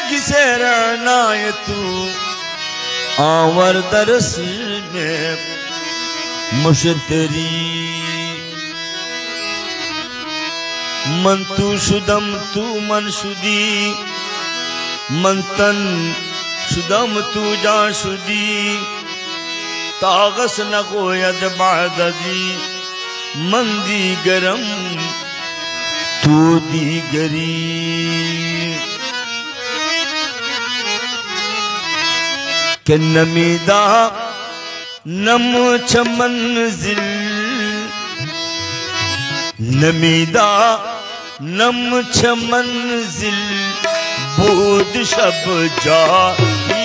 किसे रहना है तू आवर दरस में मुश्तरी मन तू शुदम तू मन शुदी मन तन शुदम तू जा शुदी तागस न गोयद बादजी मंदी गरम तू दीगरी के नमीदा नम चमंजिल नमीदा नम चमंजिल बोध शब जा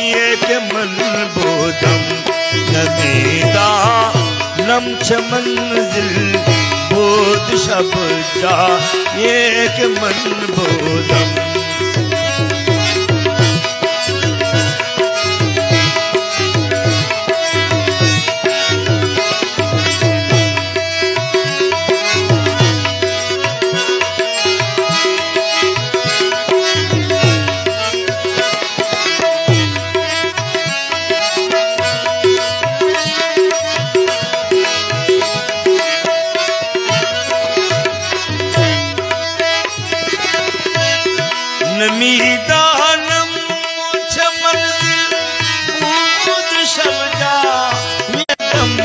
ये के मन बोधम नमीदा नम चमंजिल बोध शब जा ये के मन बोधम नमीदा नम चमंजिल बोध शब जा यकम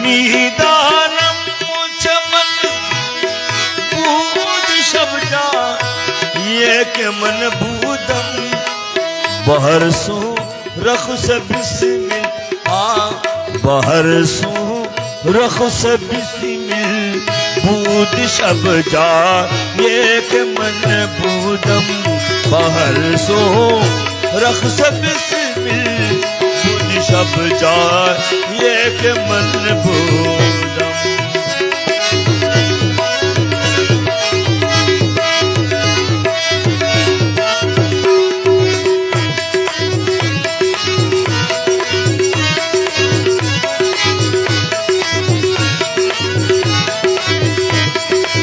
नमीदानम चमन बूद शब्दा ये के मन बूदम बहर सो रख से बिस्मिल बहर सो रख से बिस्मिल बूद शब्दा ये के मन बूदम बहर सो रख से बिस्मिल शब जा ये के मन बूदम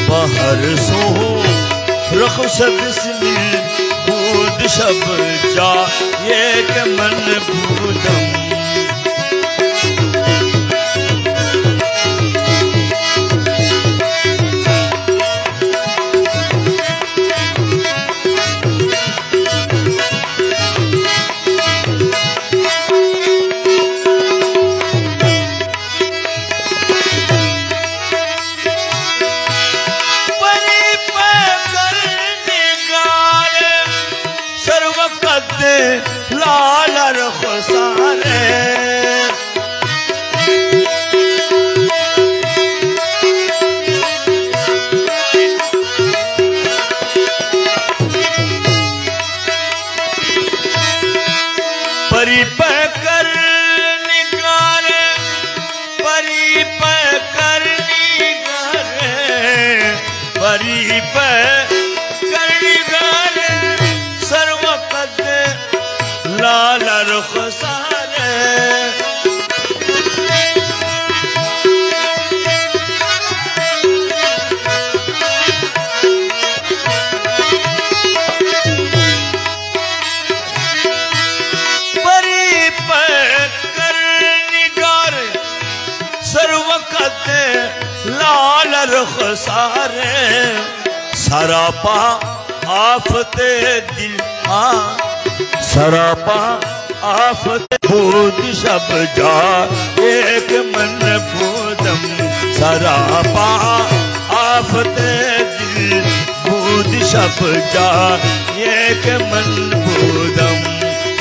बहर सो रख से बिस्मिल बूद शब जा ये के मन बूदम लाल रखसारे परी पे कर निगारे परी पे कर निगारे परी पे कर निगारे सर्व कद लाल रुखसारे परी पे कर निगार सर्वकत लाल रुखसारे सरापा आफते दिल सरापा आफत बोध शब जा एक मन बोधम सरापा आफत दिल बोध शब जा एक मन बोधम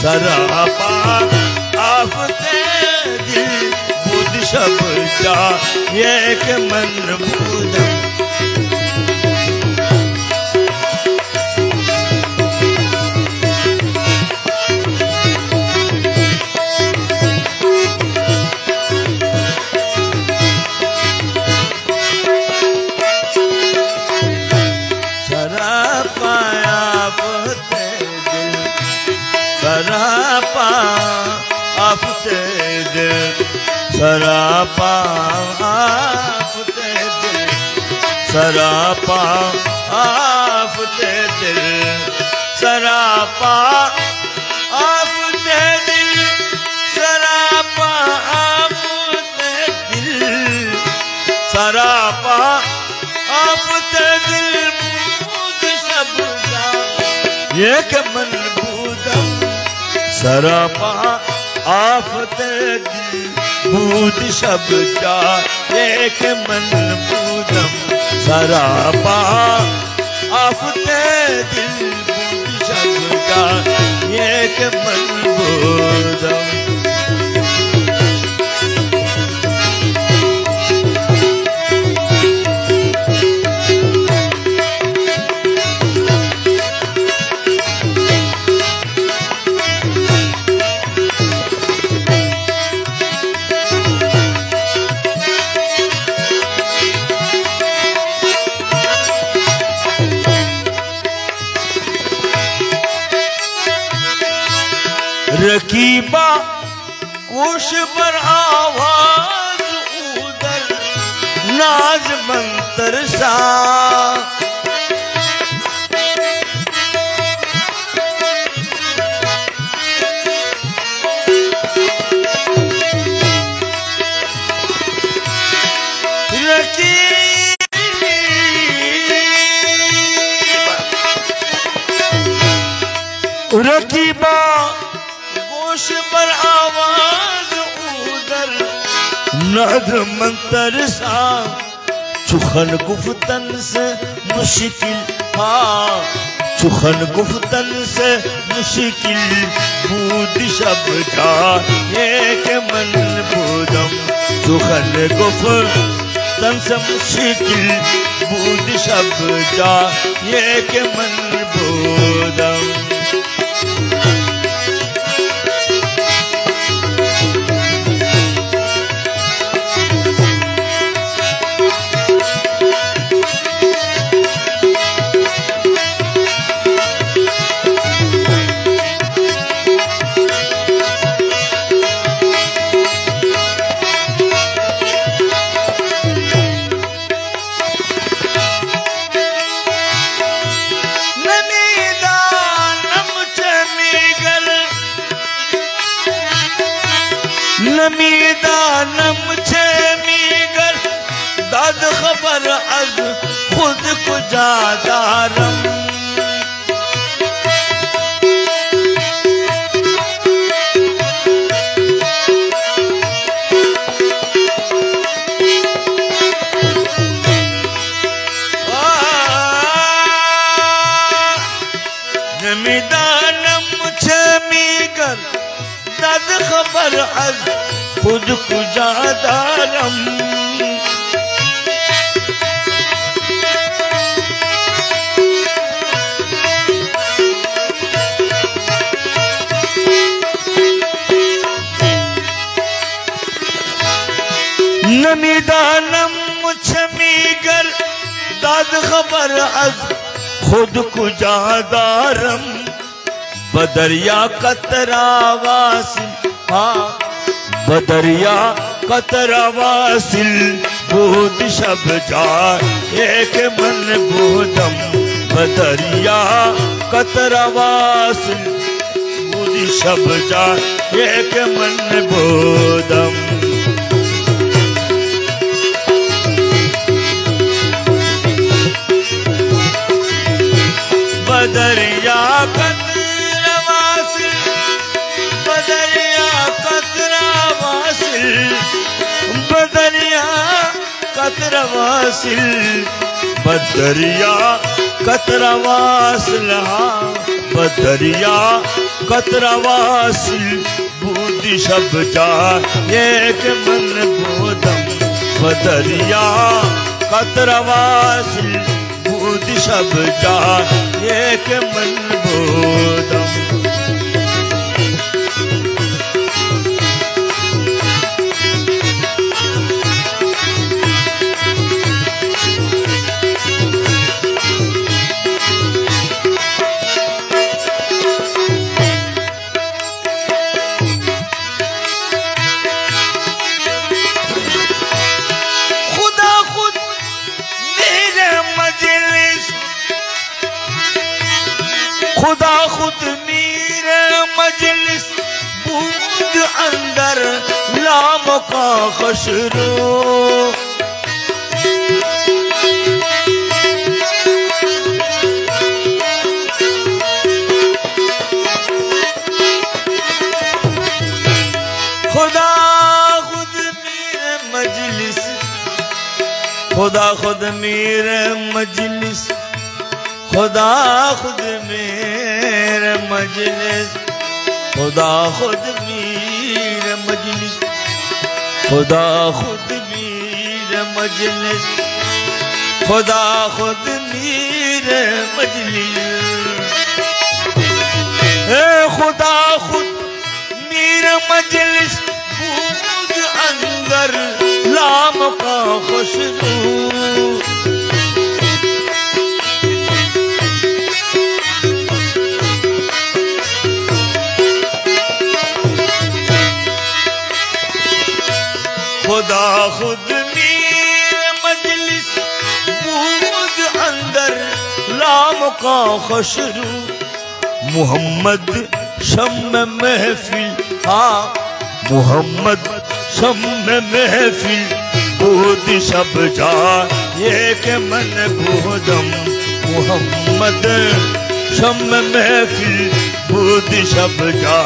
सरापा आफत दिल बोध शब जा एक मन बोधम दिल सरापा आफते दिल सरापा आफते दिल सरापा आफते दिल सरापा आफते दिल सरापा आफते दिल बूद सबका ये के मन बूदम सरापा आफते दिल बूद सबका ये के मन बूदम सरापा आफते दिल बूद सबका ये के मन बूदम रकीबा कुश पर आवाज उदर नाज मंतर सा रकीबा गोश पर आवाज उदर नद्र मंतर सा चुखन गुफ्तन से मुश्किल हाँ चुखन गुफ्तन से मुश्किल बूद शब्दा एक मन बूदम चुखन गुफ्तन से मुश्किल बूद शब्दा एक मन बूदम नमीदानम छे मीगर दाद खबर अज खुद को जादारम नमीदानम छे मीगर दाद खबर अज खुद को जादारम नमीदानम मुछमीगर दाद खबर अज खुद को जादारम बदरिया कतरा वासिल हाँ बदरिया कतरा वासिल बूद शब्दा एक मन बूदम बदरिया कतरा वासिल बूद शब्दा एक मन बूदम बदरिया कतरा वासिल बदरिया कतरा वासिल बदरिया कतरा वासिल बदरिया कतरा वासिल बदरिया कतरा वासिल बूद शब्दा एक मन बूदम बदरिया कतरा वासिल बूद शब्दा एक मन बूदम खुद मीर मजलिस बूझ अंदर लाम का खशरो खुदा खुद मीर मजलिस खुदा खुद मीर मजलिस खुदा खुद मीर मजलिस खुदा खुद मीर मजलिस खुदा खुद मीर मजलिस खुदा खुद मीर मजलिस खुदा खुद मीर मजलिस बूझ अंदर लाम का खुशबू खुदा खुद मीर मजलिस बूझ अंदर लाम का खुशबू मोहम्मद शम्म महफिल हाँ मोहम्मद शम्म महफिल बोध शब जा ये के मन बोदम मोहम्मद शम्म महफिल बोध शब जा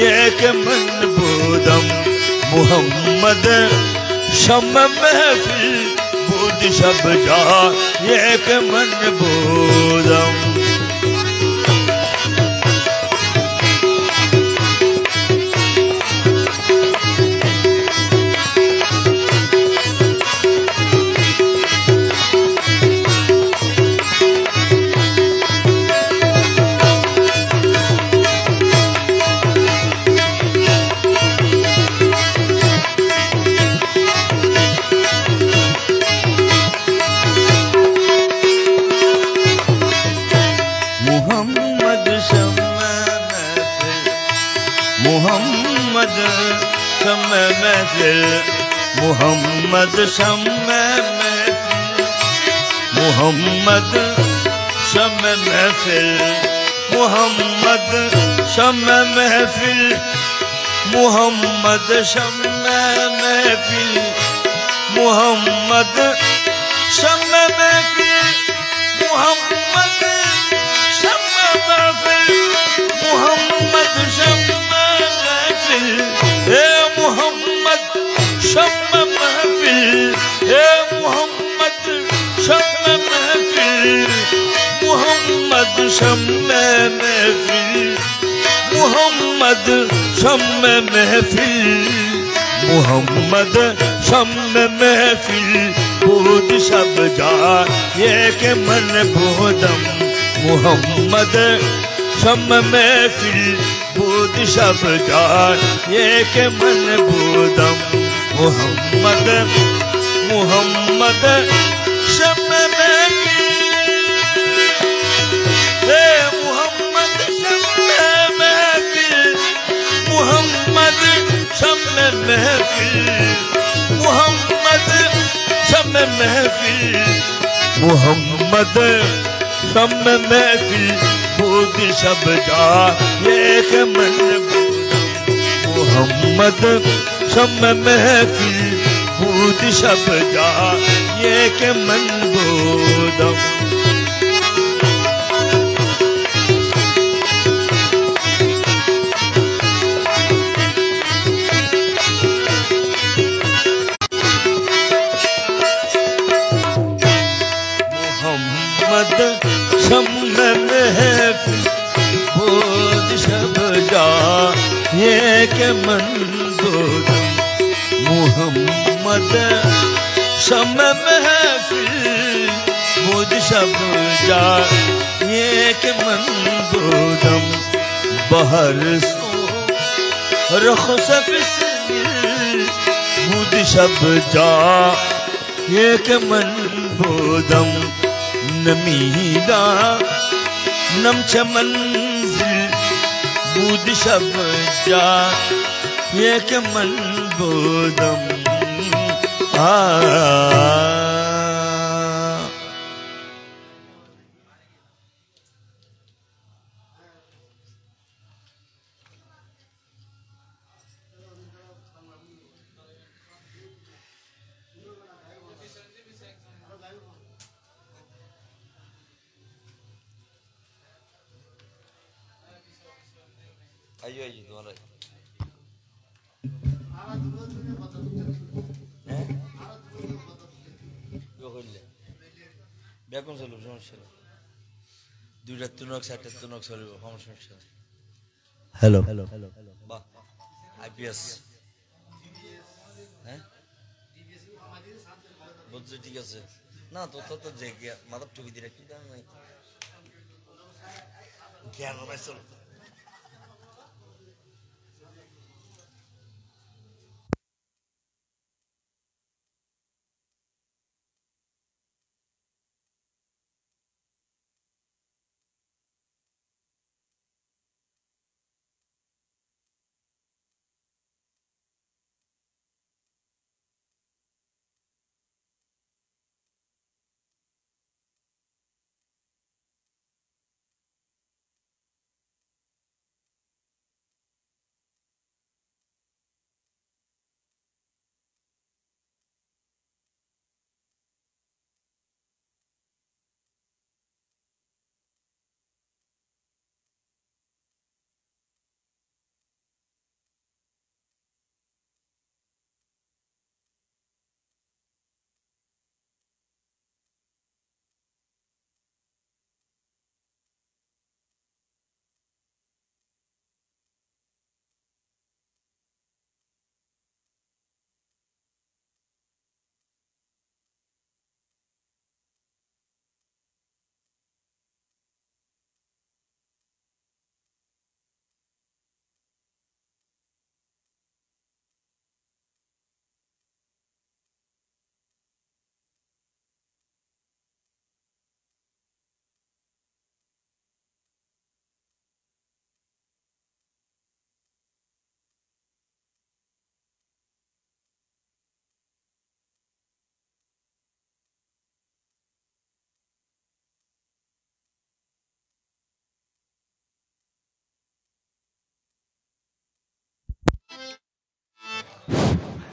ये के मन बोदम मोहम्मद शम्म महफिल बोध शब जा ये के मन बोदम मोहम्मद शम्म महफिल मोहम्मद शम्म महफिल मोहम्मद शम्म महफिल मोहम्मद शम्म महफिल मोहम्मद शम्म महफिल मोहम्मद शम्म महफिल मोहम्मद शम्म महफिल मोहम्मद शम्म हे मोहम्मद शम्म महफिल हे मोहम्मद शम्म महफिल मोहम्मद शम्म महफिल मोहम्मद शम्म महफिल मोहम्मद शम्म महफिल बोध शब जा ये के मन बोदम मोहम्मद शम्म महफिल बोध शब जा ये के मन बोदम मोहम्मद मोहम्मद शम्म महफिल हे मोहम्मद शम्म महफिल मोहम्मद शम्म महफिल मोहम्मद शम्म महफिल मोहम्मद शम्म महफिल बोध शब जा ये के मन मोहम्मद शम्म महफिल बोध शब जा ये के मन बोदम मोहम्मद शम्म महफिल बोध शब जा ये के मन बोदम मोहम्मद शम्म महफिल बोध शब जा ये के मन बोदम बहर सो रख बोध शब जा ये के मन बोदम नमीदा नम चमंजिल बूद शब जा ये के मन बोदम আইও আইও তোমার বেকন চলব সমস্যা দুইটা তুনক চারটা তুনক চলব কম সমস্যা হ্যালো হ্যালো হ্যালো বাহ আইপিএস হ্যাঁ বলছে ঠিক আছে না তো তো যে মাথার টুপি দিয়ে রাখি নাই জ্ঞান পাইছো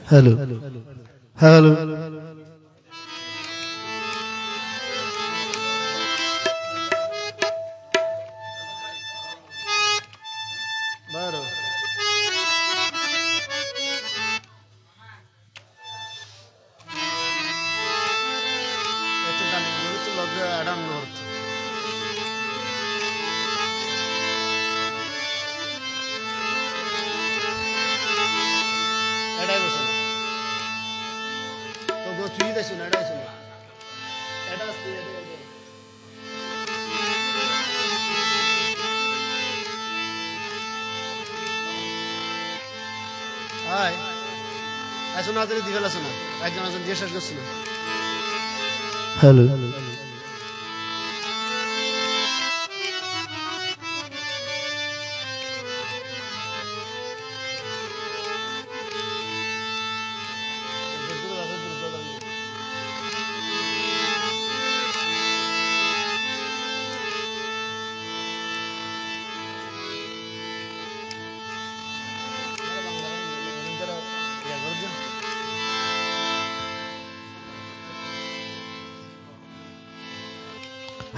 हेलो हेलो बारो এত গানে গুলো তো লজ্জা আড়ান করতে এটাই বসে তো গো তুই দেছ না এটাই শুন এটা তুই এটা হাই আসুন আদরে দিবেলা শোনা একজন একজন জিজ্ঞাসা করছিল হ্যালো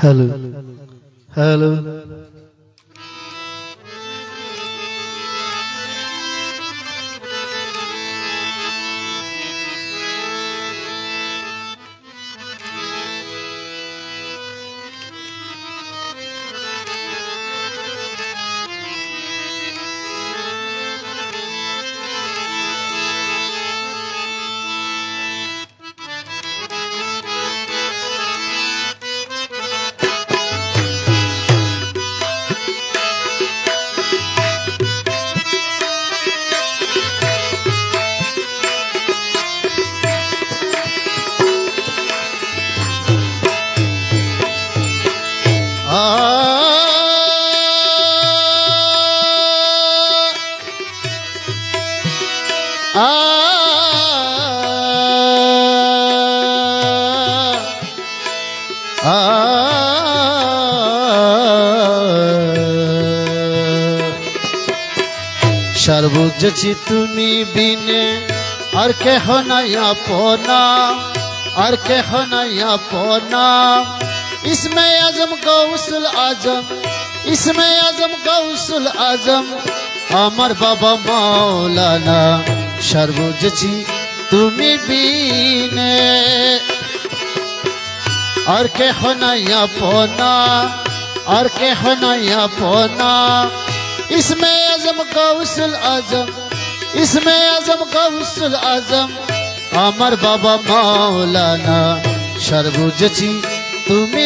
हेलो हेलो सर्वुच्च तुमी बिने और केह नहीं अपना और केह नहीं अपना इसमें आजम गौसुल आजम इसमें आजम गौसुल आजम আমার বাবা মাওলানা সার বুঝেছি তুমি বিনে আর কেহ নাই আপনা আর কেহ নাই আপনা इसमें आजम गौसुल आजम इसमें आजम गौसुल आजम আমার বাবা মাওলানা সার বুঝেছি তুমি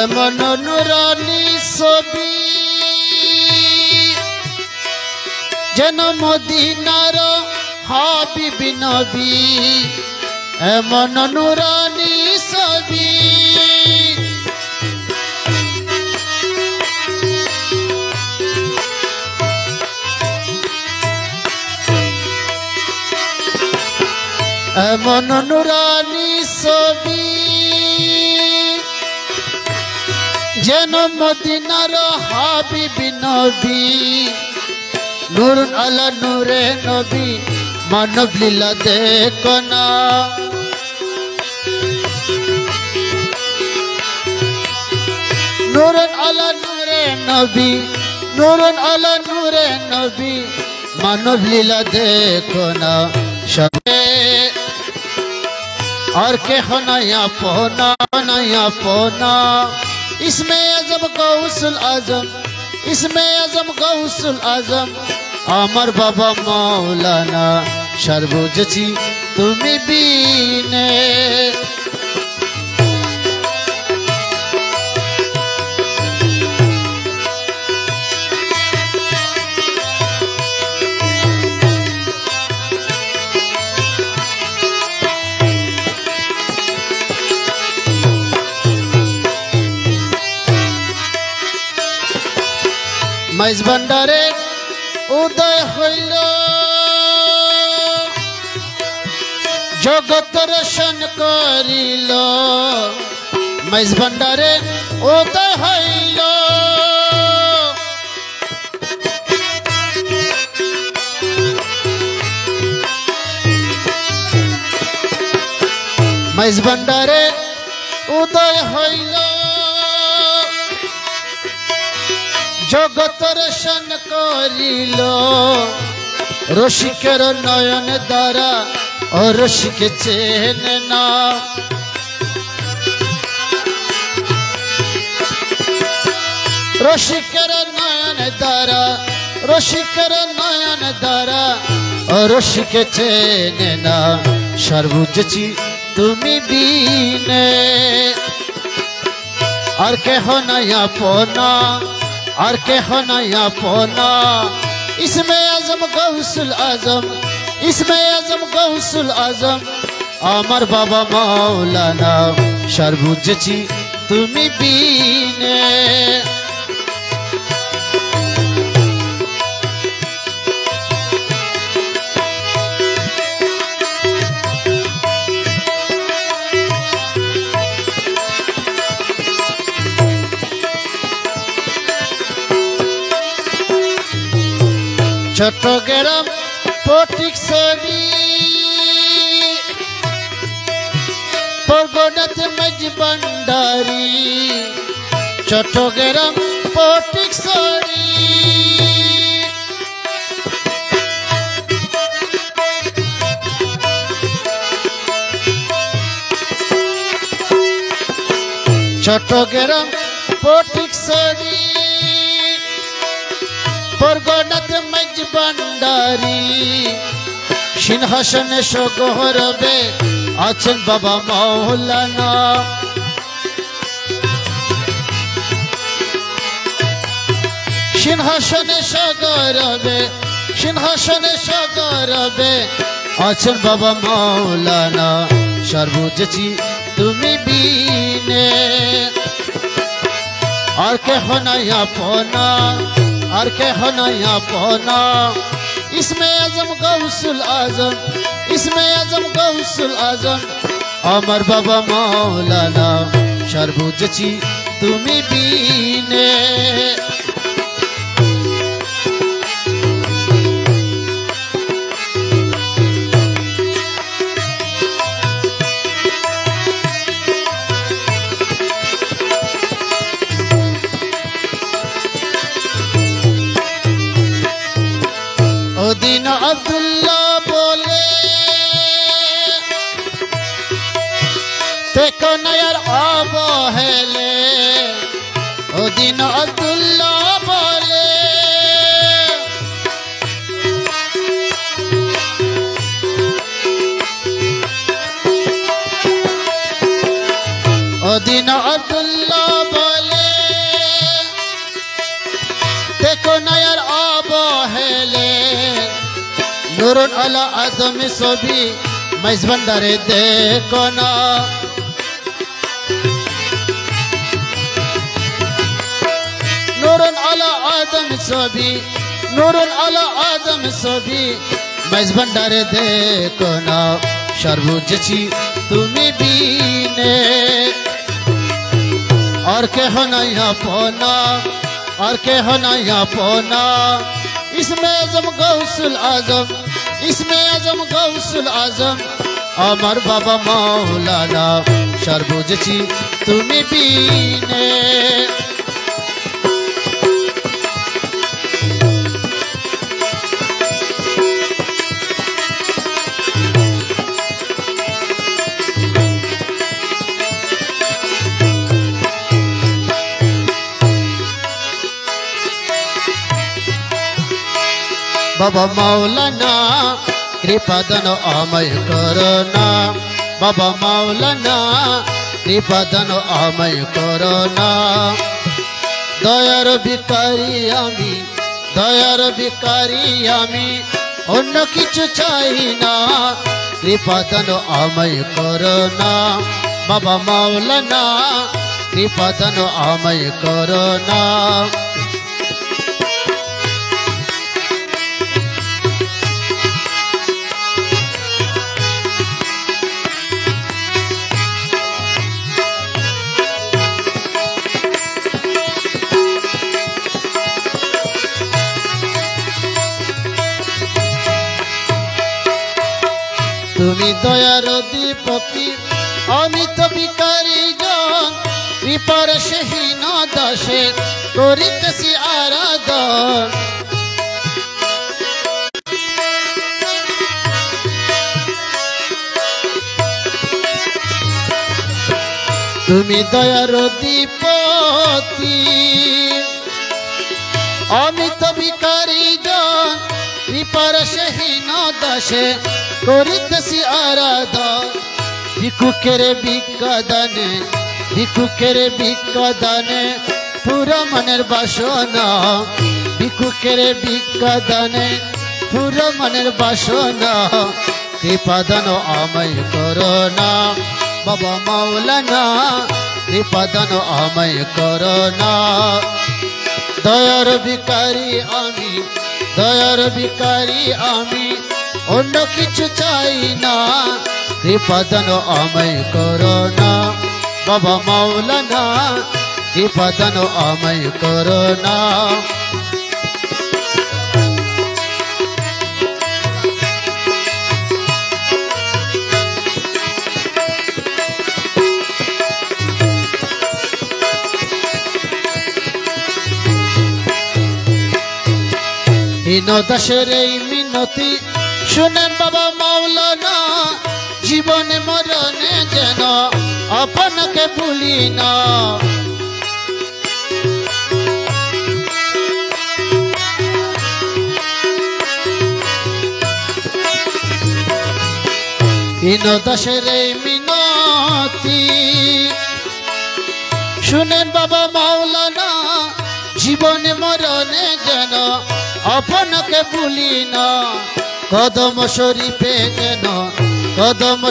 এমন নুরানি ছবি যেন মদিনার হাবিবি নবী এমন নুরানি ছবি এমন নুরানি ছবি যেন মদিনার হাবিবি নবী নূর আলা নূরে নবী মানব লীলা দেখো না নূর আলা নূরে নবী নূর আলা নূরে নবী মানব লীলা देखो ना সবে और के होना पोना इसमें आजम गौसुल आजम इसमें आजम गौसुल आजम আমার বাবা মাওলানা সার বুঝেছি তুমি বিনে মাইজ ভান্ডারে উদয় হইল জগৎ রোশন করিল মাইজ ভান্ডারে উদয় হইল মাইজ ভান্ডারে উদয় হইল জগৎ রোশন করিল রসিকের নয়ন দ্বারা ও রসিকে চেনে না রসিকের নয়ন দ্বারা রসিকের নয়ন দ্বারা ও রসিকে চেনে না সার বুঝেছি তুমি বিনে আর কেহ নাই আপনা और के होना पोना इसमें आजम गौसुल आजम इसमें आजम गौसुल आजम আমার বাবা মাওলানা সার বুঝেছি তুমি বিনে চট্টগ্রাম ফটিকছড়ি পরগনাতে মাঝ ভান্ডারি চট্টগ্রাম ফটিকছড়ি চট্টগ্রাম ফটিকছড়ি পরগনাতে মাঝ ভান্ডারি সিংহাসনে সগৌরবে আছেন বাবা মাওলানা সিংহাসনে সগৌরবে আছেন বাবা মাওলানা সার বুঝেছি তুমি বিনে আর কেহ নাই আপনা আর কেহ নাই আপনা इसमें आजम गौसुल आजम इसमें आजम गौसुल आजम আমার বাবা মাওলানা সার বুঝেছি তুমি বিনে ওদিন আব্দুল্লাহ বলে দেখো নয়ার অবহেলে ওদিন আব্দুল্লাহ বলে ওদিন আব্দুল্লাহ বলে দেখো নয়ার অবহেলে নুরুন আলা আদম ছবি মাইজ ভান্ডারে দেখো না নুরুন আলা আদম ছবি নুরুন আলা আদম ছবি মাইজ ভান্ডারে দেখো না সার বুঝেছি তুমি বিনে और के हो नया पोना और के हो नया पोना इसमें आजम गौसुल आजम इसमें आजम गौसुल आजम अमर बाबा मौलाना सार बुझेছি তুমি বিনে बाबा मौलाना कृपा दान आमय करना बाबा मौलाना कृपा दान आमय करना दयार भिखारी आमी अन्य किछु चाइ ना कृपा दान आमय करना बाबा मौलाना कृपा दान आमय करना তুমি দয়ার দীপকি আমি তো ভিখারি জন কৃপার সেহীন দাসে করিতেছি আরাধন তুমি দয়ার দীপকি আমি তো ভিখারি জন কৃপার সেহীন দাসে করিতেছি আরাধন ভিক্ষুকের ভিক্ষা দানে পুরো মনের বাসনা ভিক্ষুকের ভিক্ষা দানে পুরো মনের বাসনা কৃপা দান আমায় করোনা বাবা মাওলানা কৃপা দান আমায় করোনা দয়ার ভিখারি আমি অন্য কিছু চাই না কৃপা দান আমায় করোনা বাবা মাওলানা কৃপা দান আমায় করোনা দাসের এই মিনতি শুনেন বাবা মাওলানা জীবনে মরণে যেন আপনাকে ভুলি না দাসের এই মিনতি শুনেন বাবা মাওলানা জীবনে মরণে যেন আপনাকে ভুলি না কদম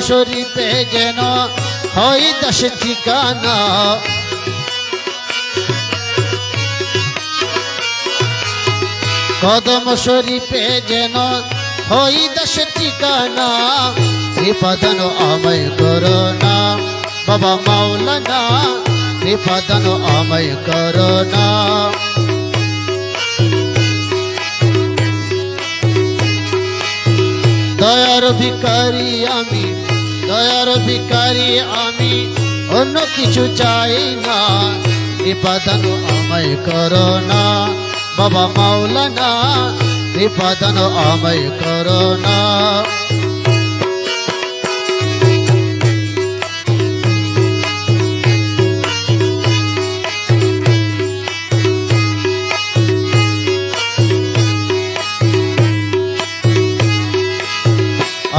শরীফে যেন হয় দাস ঠিকানা কদম শরীফে যেন হয় দাস ঠিকানা কৃপাদান আমায় করোনা বাবা মাওলানা কৃপাদান আমায় করোনা দয়ার ভিখারি আমি অন্য কিছু চাই না কৃপাদান আমায় করোনা বাবা মাওলানা কৃপাদান আমায় করোনা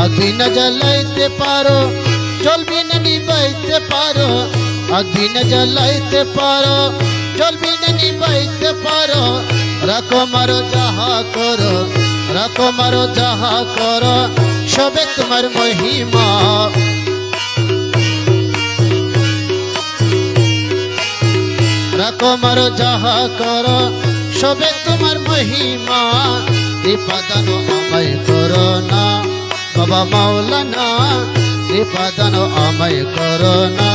আগুন না জ্বালাইতে পারো জল বিনা নিবাইতে পারো আগুন না জ্বালাইতে পারো জল বিনা নিবাইতে পারো রাখো মারো যাহা করো সবে তোমার মহিমা রাখো মারো যাহা করো সবে তোমার মহিমা কৃপাদান আমায় করোনা বাবা মাওলানা কৃপাদান আমায় করোনা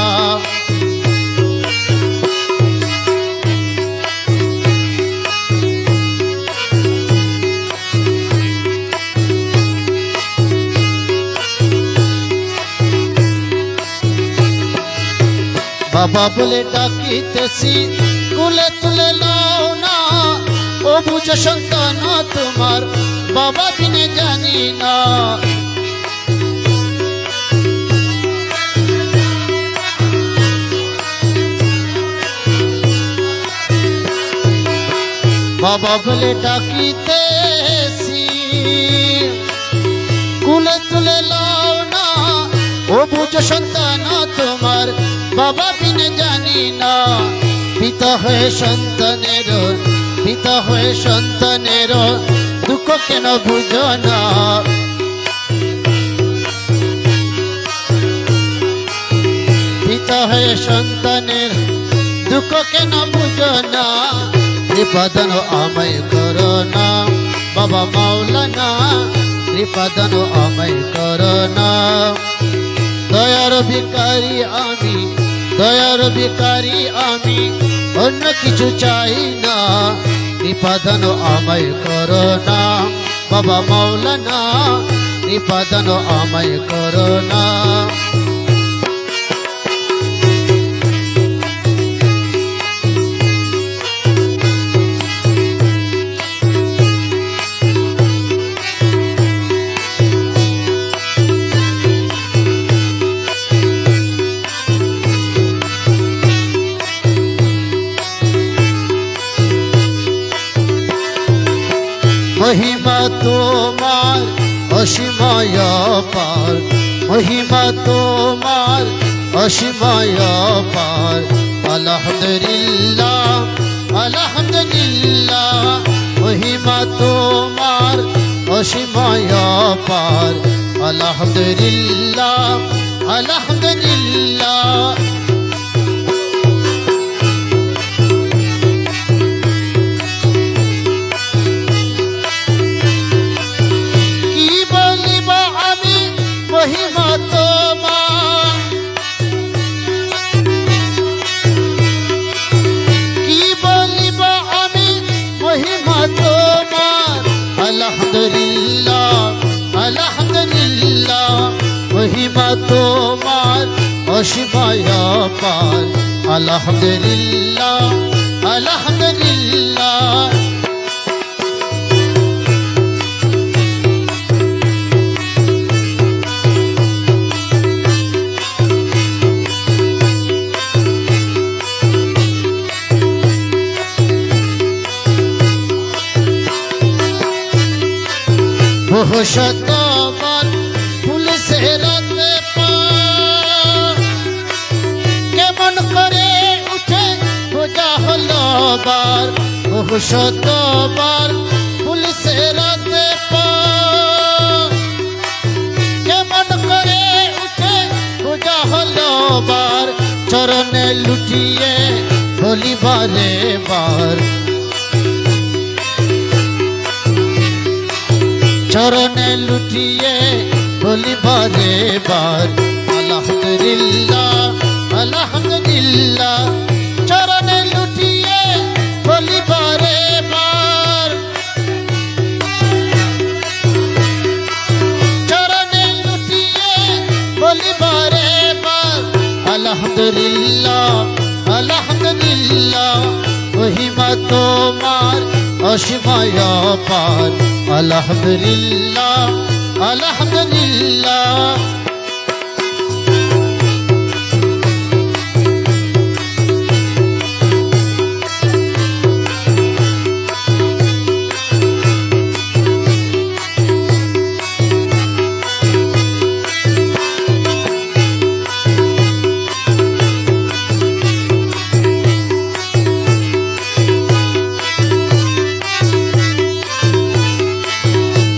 বাবা বলে ডাকিতেছি কুলে তুলে লাও না ও বুঝ সন্তান তোমার বাবা বিনে জানি না বাবা বলে ডাকিতেছি কুলে তুলে লাও না ও বুঝ সন্তান তোমার বাবা বিনে জানি না পিতা হয়ে সন্তানের দুঃখ কেন বুঝো না পিতা হয়ে সন্তানের দুঃখ কেন বুঝো না কৃপাদান আমায় করোনা বাবা মাওলানা কৃপাদান আমায় করোনা দয়ার ভিখারি আমি অন্য কিছু চাই না কৃপাদান আমায় করোনা বাবা মাওলানা কৃপাদান আমায় করোনা মহিমা তোমার অসীময় পার মহিমা তোমার অসীময় পার আলহামদুলিল্লাহ আলহামদুলিল্লাহ মহিমা তোমার অসীময় পার আলহামদুলিল্লাহ আলহামদুলিল্লাহ মহিমা তোমার কি বলিব আমি মহিমা তোমার আলহামদুলিল্লাহ আলহামদুলিল্লাহ মহিমা তোমার অসীময় পার আলহামদুলিল্লাহ আলহামদুলিল্লাহ বহু শতবার ফুল সেরাতে কেমন করে উঠে বোঝা হলো বার বহু শতবার ফুল সেরাতে কেমন করে উঠে বোঝা হলো বার চরণে লুটিয়ে বলিবারে বার চরণে লুটিয়ে বলি বারে বার আলহামদুলিল্লাহ আলহামদুলিল্লাহ চরণে লুটিয়ে বলি বারে বার চরণে লুটিয়ে বলি বারে বার আলহামদুলিল্লাহ আলহামদুলিল্লাহ মহিমা তোমার অসীমায় পার আলহামদুলিল্লাহ আলহামদুলিল্লাহ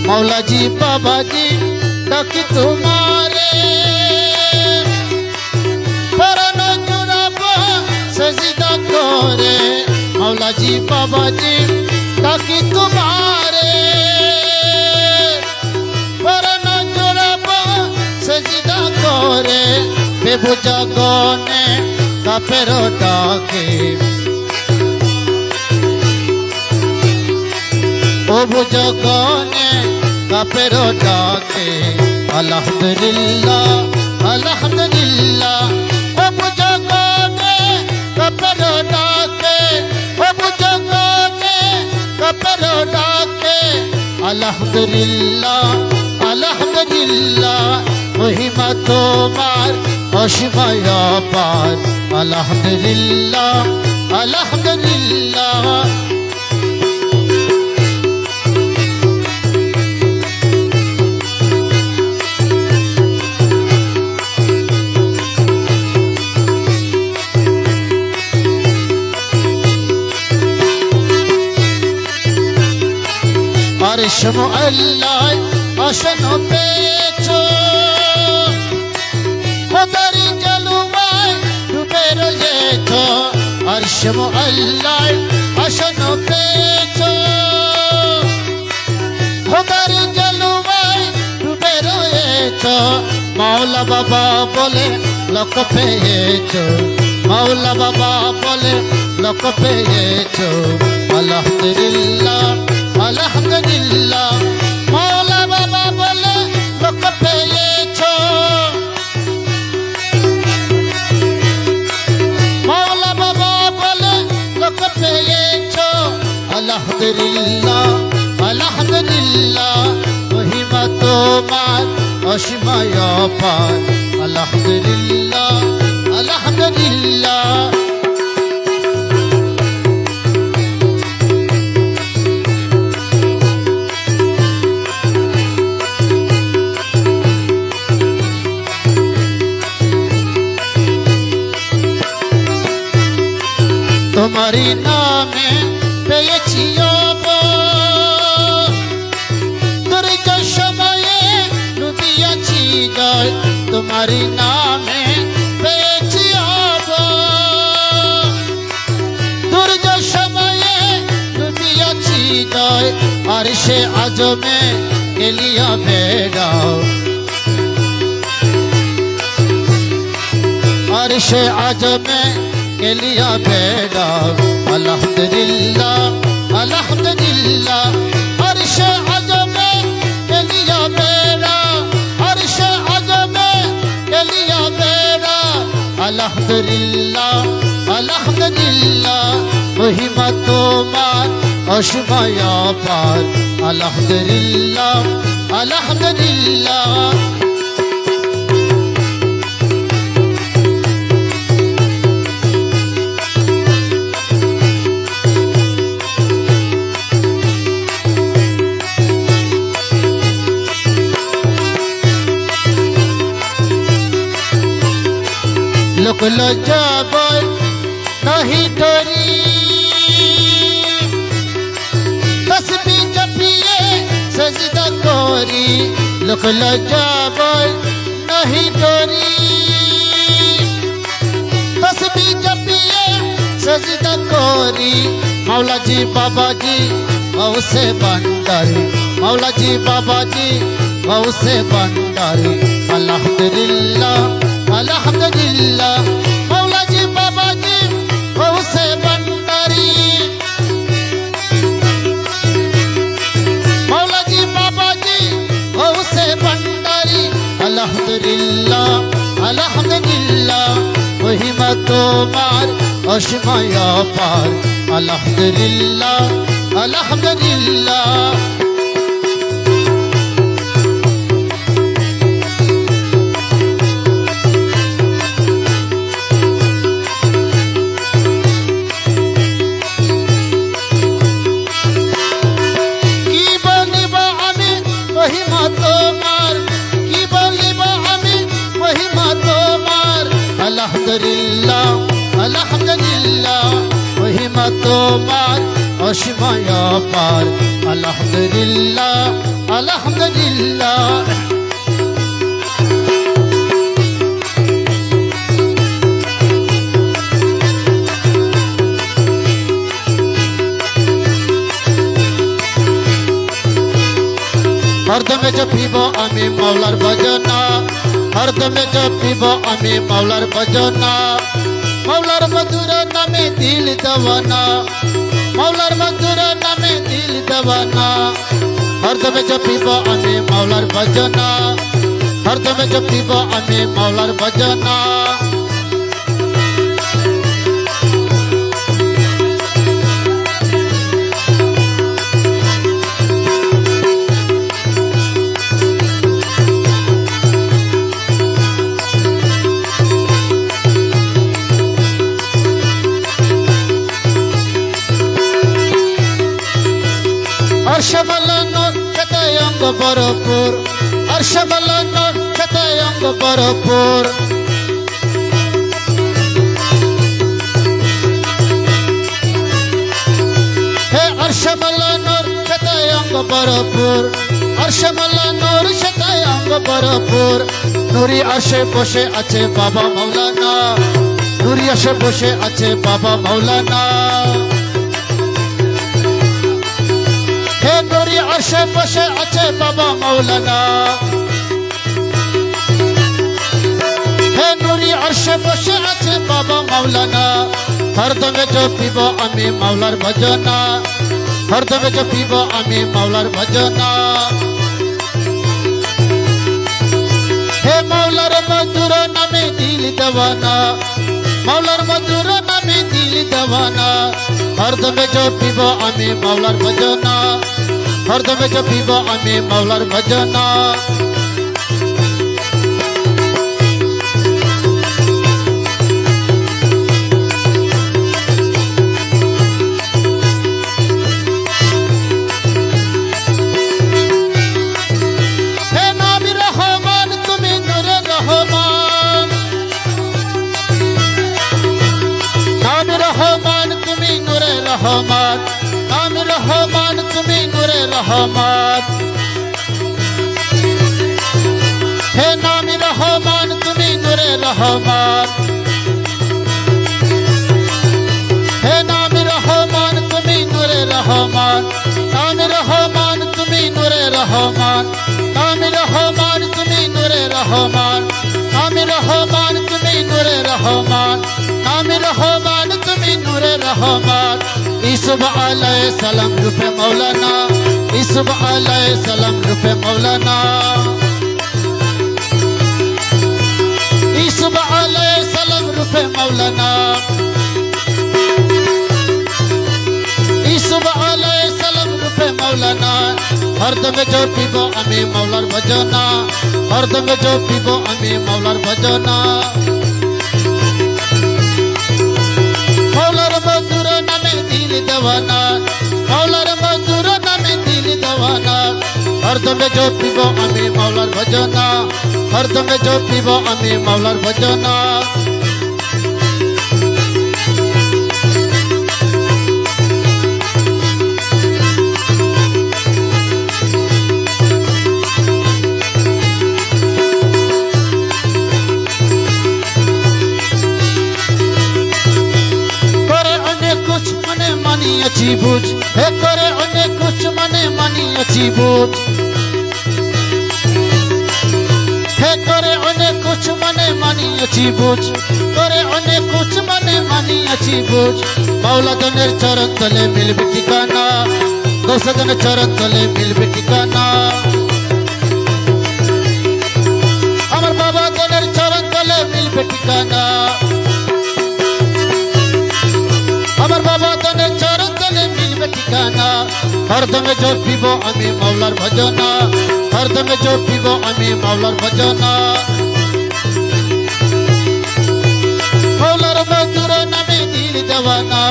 मौला जी बाबा जी डाकी तुम्हारे परन जुराबा सजदा करे मौला जी बाबा जी डाकी तुम्हारे परन जुराबा सजदा करे बेबुजा गने काफेरो डाके ओ बुजा गने काफेरो डाके अल्हम्दुलिल्लाह अल्हम्दुलिल्लाह ओ बुजा गने काफेरो डाके ओ बुजा गने काफेरो डाके अल्हम्दुलिल्लाह अल्हम्दुलिल्लाह महिमा तुम्हार असीमाय पार अल्हम्दुलिल्लाह अल्हम्दुलिल्लाह अर्श मुअल्लाह आसन पेचो खुदारी जलवाए डूबे रहिएछो अर्श मुअल्लाह आसन पेचो खुदारी जलवाए डूबे रहिएछो मौला बाबा बोले लोक पेয়েছো मौला बाबा बोले लोक पेয়েছো अल्हम्दुलिल्लाह अल्हम्दुलिल्लाह मौला बाबा बोले लोक पेয়েছো मौला बाबा बोले लोक पेয়েছো अल्हम्दुलिल्लाह अल्हम्दुलिल्लाह महिमा তোমার অসীমায় পার अल्हम्दुलिल्लाह अल्हम्दुलिल्लाह तुम्हारी नामे पेয়েছি दुर्ग समये डुबिয়াছি জয় तुम्हारी नामे पेয়েছি दुर्ग समये डुबिয়াছি জয় अर्शे आजमे এলিয়া বেড়াও अर्शे आजमे एलिया बेड़ा अल्हम्दुलिल्लाह अल्हम्दुलिल्लाह अर्शे आजमे एलिया बेड़ा अर्शे आजमे एलिया बेड़ा अल्हम्दुलिल्लाह अल्हम्दुलिल्लाह महिमा तुम्हार असीमाय पार अल्हम्दुलिल्लाह अल्हम्दुलिल्लाह लोक लज्जाबर नहीं डरी तस्बीह जपिए सजदा करी लोक लज्जाबर नहीं डरी तस्बीह जपिए सजदा करी मौला जी बाबा जी गौसे बंदर मौला जी बाबा जी गौसे भंडारी अल्हम्दुलिल्लाह अल्हम्दुलिल्लाह मौला जी बाबा जी गौसे भंडारी मौला जी बाबा जी गौसे भंडारी अल्हम्दुलिल्लाह अल्हम्दुलिल्लाह महिमा तुम्हार असीमाया पार अल्हम्दुलिल्लाह अल्हम्दुलिल्लाह अल्हम्दुलिल्लाह अल्हम्दुलिल्लाह महिमा तुम्हार असीमाया पार अल्हम्दुलिल्लाह अल्हम्दुलिल्लाह हरदमे जपिबो आमी मौलार भजना हरदमे जपिबो आमी मौलार भजना मौलार मधुर नामे दिल दवाना मौलार मधुर नामे दिल दवाना हरदमे जपिबो आमी मौलार भजना हरदमे जपिबो आमी मौलार भजना अर्शमलन कतयंग बरपुर अर्शमलन कतयंग बरपुर हे अर्शमलन कतयंग बरपुर अर्शमलन कतयंग बरपुर नूरी आशे बसे आछे बाबा मौलाना नूरी आशे बसे आछे बाबा मौलाना आशे पाशे आछे बाबा मौलाना हे नूरी आशे पाशे आछे बाबा मौलाना हरदमे जपिबो आमी मौलार भजना हरदमे जपिबो आमी मौलार भजना हे मौलार मधुर नामे दिल दवाना मौलार मधुर नामे दिल दवाना हरदमे जपिबो आमी मौलार भजना हरदमे जपिबो आमी मौलार भजना हे नामी रहमान तुमी नूरे रहमान नामी रहमान तुमी नूरे रहमान नामी रहमान तुमी नूरे रहमान हे नामी रहमान तुमी नूरे रहमान हे नामी रहमान तुमी नूरे रहमान नामी रहमान तुमी नूरे रहमान नामी रहमान तुमी नूरे रहमान नामी रहमान तुमी नूरे रहमान नामी रहमान तुमी नूरे रहमान यूसुफ अलैहिस्सलाम रूपे मौलाना यूसुफ अलैहिस्सलाम रूपे मौलाना यूसुफ अलैहिस्सलाम रूपे मौलाना यूसुफ अलैहिस्सलाम रूपे मौलाना हरदमे जपिबो आमी मौलार भजना हरदमे जपिबो आमी मौलार भजना मौलार मधुर नामे दिल दवाना मौलार मधुर नामे दिल दवाना हरदमे जपिबो आमी मौलार भजना हरदमे जपिबो आमी मौलार भजना मानियाची बुझ हे करे अनेक कुछ मने मानियाची बुझ মানিয়েছি বুঝ করে অনেক কুছ মানে মানিয়েছি বুঝ মাওলা দনের চরণ তলে মিলবে ঠিকানা গৌসদনের চরণ তলে মিলবে ঠিকানা আমার বাবা দনের চরণ তলে মিলবে ঠিকানা আমার বাবা দনের চরণ তলে মিলবে ঠিকানা হরদমে জপিব আমি মাওলার ভজনা হরদমে জপিব আমি মাওলার ভজনা মাওলার মধুর নামে দিল দেওয়ানা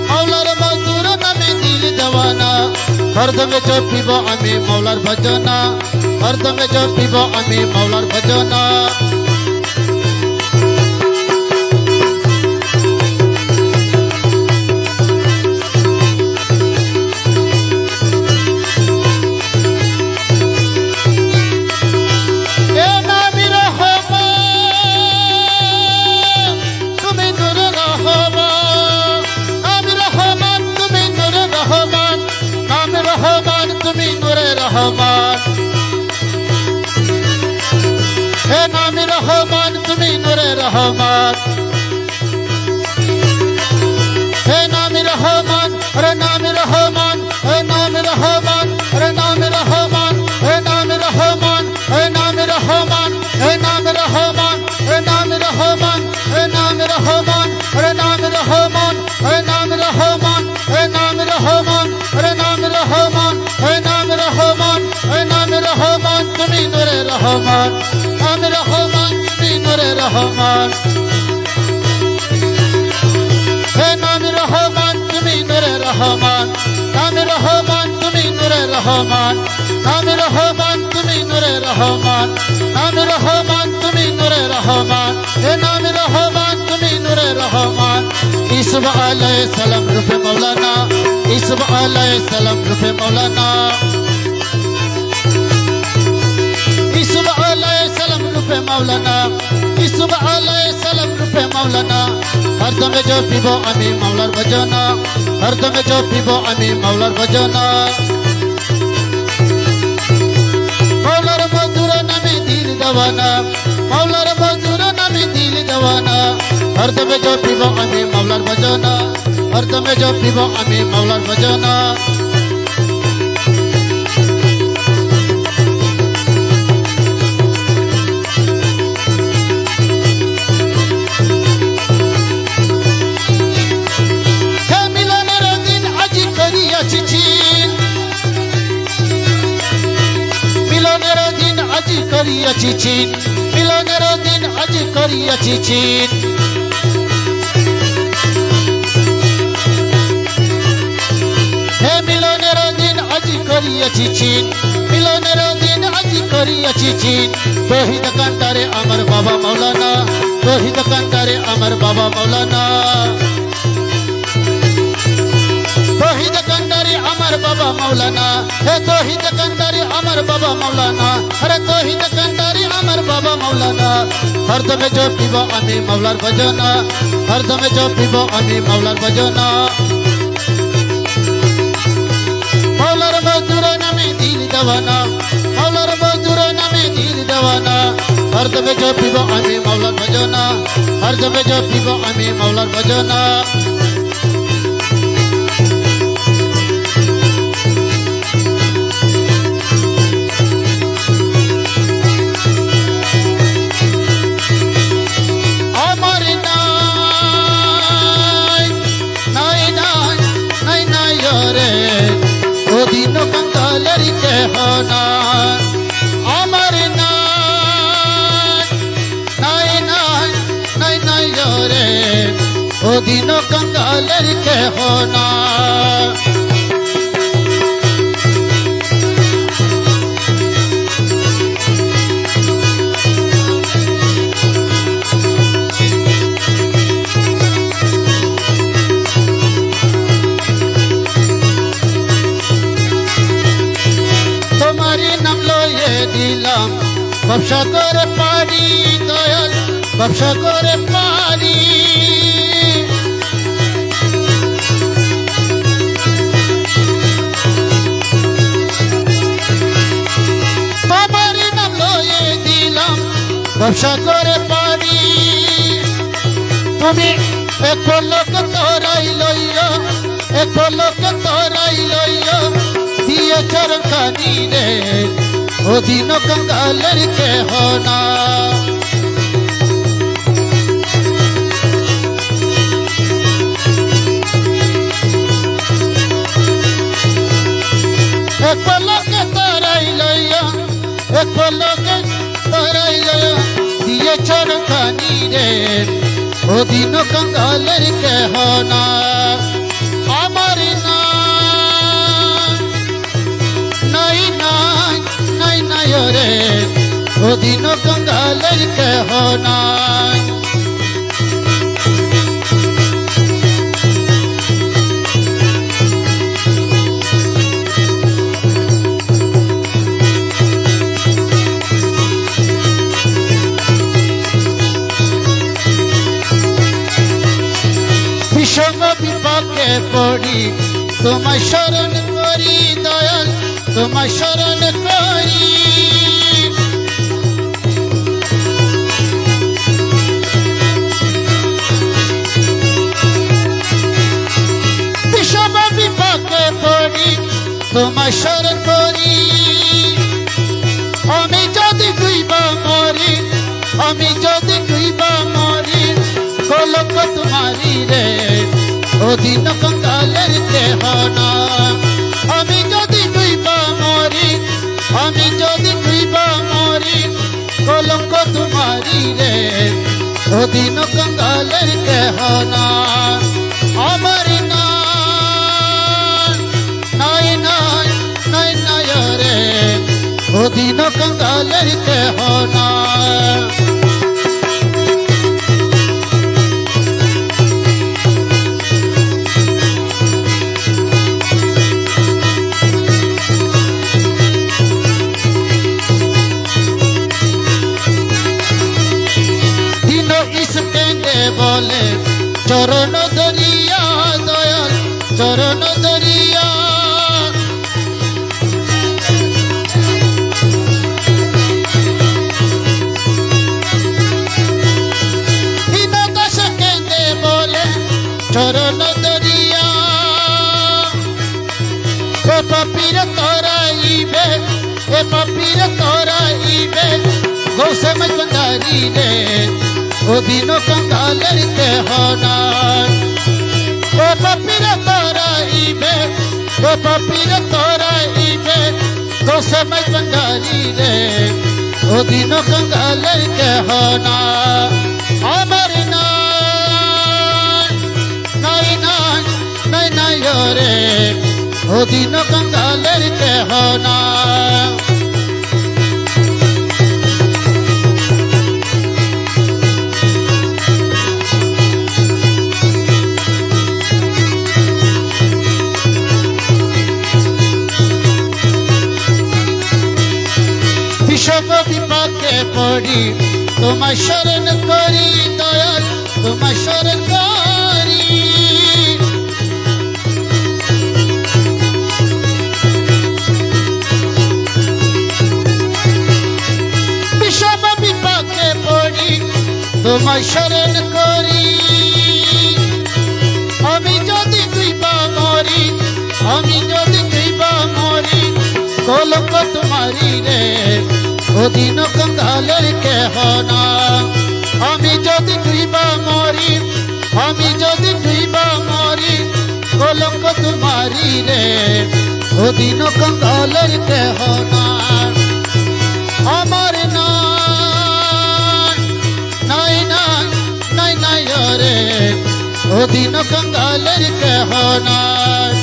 মাওলার মধুর নামে দিল দেওয়ানা হরদমে জপিব আমি মাওলার ভজনা হরদমে জপিব আমি মাওলার ভজনা রহমান তুমি নূরে রহমান হে নামে রহমান রে নামে রহমান হে নামে রহমান রে নামে রহমান হে নামে রহমান হে নামে রহমান হে নামে রহমান হে নামে রহমান হে নামে রহমান রে নামে রহমান হে নামে রহমান হে নামে রহমান রে নামে রহমান হে নামে রহমান হে নামে রহমান তুমি নূরে রহমান নামে রহমান তুমি নূরে রহমান হে নামে রহমান তুমি নূরে রহমান নামে রহমান তুমি নূরে রহমান নামে রহমান তুমি নূরে রহমান নামে রহমান তুমি নূরে রহমান হে নামে রহমান তুমি নূরে রহমান ইসুফ আলাইহিস সালাম রূপে মাওলানা ইসুফ আলাইহিস সালাম রূপে মাওলানা ইসুফ আলাইহিস সালাম রূপে মাওলানা ইসুফ আলাইহিস সালাম রূপে মাওলানা হরদমে জপিব আমি মাওলার ভজনা হরদমে জপিব আমি মাওলার ভজনা মাওলার মধুর নামে দিল দেওয়ানা মাওলার মধুর নামে দিল দেওয়ানা হরদমে জপিব আমি মাওলার ভজনা হরদমে জপিব আমি মাওলার ভজনা করিয়াছি চিন মিলনের দিন আজ করিয়াছি চিন হে মিলনের দিন আজ করিয়াছি চিন মিলনের দিন আজ করিয়াছি চিন তৌহিদ কান্ডারে আমার বাবা মাওলানা তৌহিদ কান্ডারে আমার বাবা মাওলানা তৌহিদ কান্ডারে আমার বাবা মাওলানা হে তৌহিদ কান্ডারে আমার বাবা মাওলানা আরে তৌহিদ কান্ডারে আমার বাবা মাওলানা হরদমে জপিব আমি মাওলার ভজনা হরদমে জপিব আমি মাওলার ভজনা মাওলার মধুর নামে দিল দেওয়ানা মাওলার মধুর নামে দিল দেওয়ানা হরদমে জপিব আমি মাওলার ভজনা হরদমে জপিব আমি মাওলার ভজনা होना अमर नाई रे ओ दिनो कंगालर के होना ব্যবসা করে পারি দয়াল ব্যবসা করে পারি তোমার নাম লয়ে দিলাম ব্যবসা করে পারি তুমি একলোক তোরাই লইয়া একলোক তোরাই লইয়া দিয়ে চরখানি রে ও দিন কঙ্গালের কেহ না একলোকে তোরাই লইয়া একলোকে তোরাই লইয়া দিয়ে চরখানি রে ও দিন কঙ্গালের কেহ না আমার নাই নাই নাই নাই রে ও দিন কঙ্গালের কেহ নাই বিষম বিপাকে পড়ি তোমায় শরণ করি দয়াল তোমায় শরণ করি বিষম বিপাকে পড়ি তোমায় শরণ করি আমি যদি ডুইবা মরি আমি যদি ডুইবা মরি কলক তোমারি রে ও দিন কঙ্গালের কেহ না আমি যদি ডুইবা মরি আমি যদি ডুইবা মরি কলঙ্ক তোমারি রে ও দিন কঙ্গালের কেহ না আমার নাই নাই নাই নাই রে ও দিন কঙ্গালের কেহ না বলে চরণ দরিয়া দয়াল চরণ দরিয়া দাস কেঁদে বলে চরণ দরিয়া এ পাপির তোরাইবে এ পাপির তোরাইবে গৌসে মজবন্দারি রে ও দিন কঙ্গালের কেহ নাই ও পাপির তোরাইবে ও পাপির তোরাইবে গোসে মজবন্দারি রে ও দিন কঙ্গালের কেহ না আমার নাই নাই নাই নাই নাই রে ও দিন কঙ্গালের কেহ না বিষম বিপাকে পড়ি তোমায় শরণ করি দয়াল তোমায় শরণ করি বিষম বিপাকে পড়ি তোমায় শরণ করি আমি যদি ডুইবা মরি আমি যদি ডুইবা মরি কলঙ্ক তোমারি রে ও দিন কঙ্গালের কেহ না আমি যদি ডুইবা মরি আমি যদি ডুইবা মরি কলঙ্ক তোমারি রে ও দিন কঙ্গালের কেহ না আমার নাই নাই নাই নাই রে ও দিন কঙ্গালের কেহ নাই